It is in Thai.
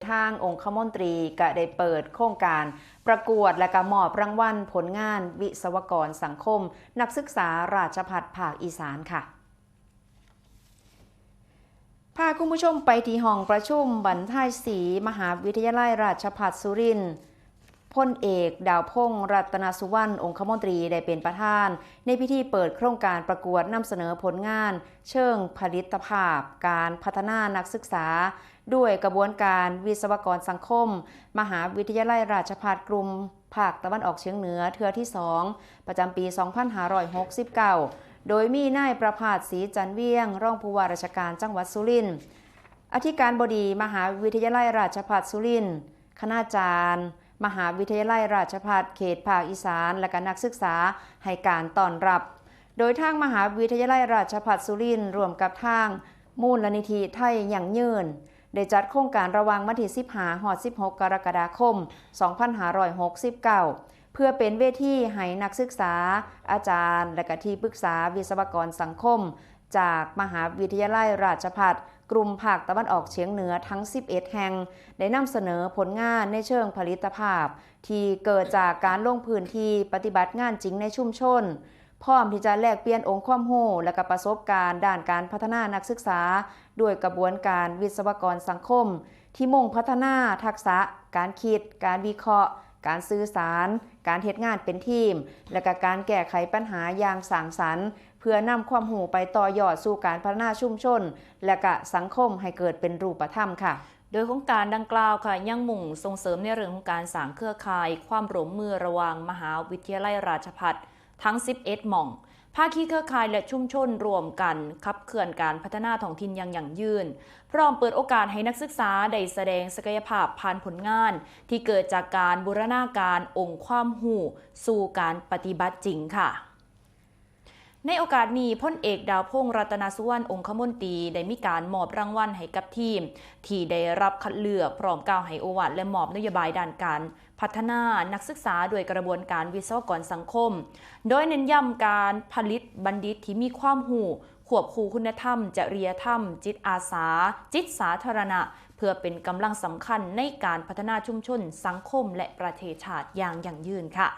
ทางองคมนตรีก็ได้เปิดโครงการประกวดและก็มอบรางวัลผลงานวิศวกรสังคมนักศึกษาราชภัฏภาคอีสานค่ะพาคุณผู้ชมไปที่ห้องประชุมบรรทายศรีมหาวิทยาลัยราชภัฏสุรินทร์พลเอกดาวพงษ์รัตนสุวรรณองคมนตรีได้เป็นประธานในพิธีเปิดโครงการประกวดนำเสนอผลงานเชิงผลิตภาพการพัฒนานักศึกษาด้วยกระบวนการวิศวกรสังคมมหาวิทยาลัยราชภัฏกลุ่มภาคตะวันออกเฉียงเหนือเทื่อที่ 2ประจำปี 2569โดยมีนายประภาสศรีจันเวียงรองผู้ว่าราชการจังหวัดสุรินทร์อธิการบดีมหาวิทยาลัยราชภัฏสุรินทร์คณาจารย์มหาวิทยาลัยราชภัฏเขตภาคอีสานและก็นักศึกษาให้การต้อนรับโดยทางมหาวิทยาลัยราชภัฏสุรินทร์ร่วมกับทางมูลนิธิไทยยั่งยืนได้จัดโครงการระหว่างวันที่15-16 กรกฎาคม 2569เพื่อเป็นเวทีให้นักศึกษาอาจารย์และก็ที่ปรึกษาวิศวกรสังคมจากมหาวิทยาลัยราชภัฏกลุ่มภาคตะวันออกเฉียงเหนือทั้ง11แห่งได้นำเสนอผลงานในเชิงผลิตภาพที่เกิดจากการลงพื้นที่ปฏิบัติงานจริงในชุมชนพร้อมที่จะแลกเปลี่ยนองค์ความรู้และก็ประสบการณ์ด้านการพัฒนานักศึกษาด้วยกระบวนการวิศวกรสังคมที่มุ่งพัฒนาทักษะการคิดการวิเคราะห์การสื่อสารการเฮ็ดงานเป็นทีมและก็การแก้ไขปัญหาอย่างสร้างสรรค์เพื่อนำความรู้ไปต่อยอดสู่การพัฒนาชุมชนและก็สังคมให้เกิดเป็นรูปธรรมค่ะโดยโครงการดังกล่าวค่ะยังมุ่งส่งเสริมในเรื่องของการสร้างเครือข่ายความร่วมมือระหว่างมหาวิทยาลัยราชภัฏทั้ง11หม่องภาคีเครือข่ายและชุมชนรวมกันขับเคลื่อนการพัฒนาท้องถิ่นอย่างยั่งยืนพร้อมเปิดโอกาสให้นักศึกษาได้แสดงศักยภาพผ่านผลงานที่เกิดจากการบูรณาการองค์ความรู้สู่การปฏิบัติจริงค่ะในโอกาสนี้พลเอกดาวพงษ์รัตนสุวรรณองคมนตรีได้มีการมอบรางวัลให้กับทีมที่ได้รับคัดเลือกพร้อมกล่าวให้โอวาทและมอบนโยบายด้านการพัฒนานักศึกษาด้วยกระบวนการวิศวกรสังคมโดยเน้นย้ำการผลิตบัณฑิตที่มีความรู้ควบคู่คุณธรรมจริยธรรมจิตอาสาจิตสาธารณะเพื่อเป็นกำลังสำคัญในการพัฒนาชุมชนสังคมและประเทศชาติอย่างยั่งยืนค่ะ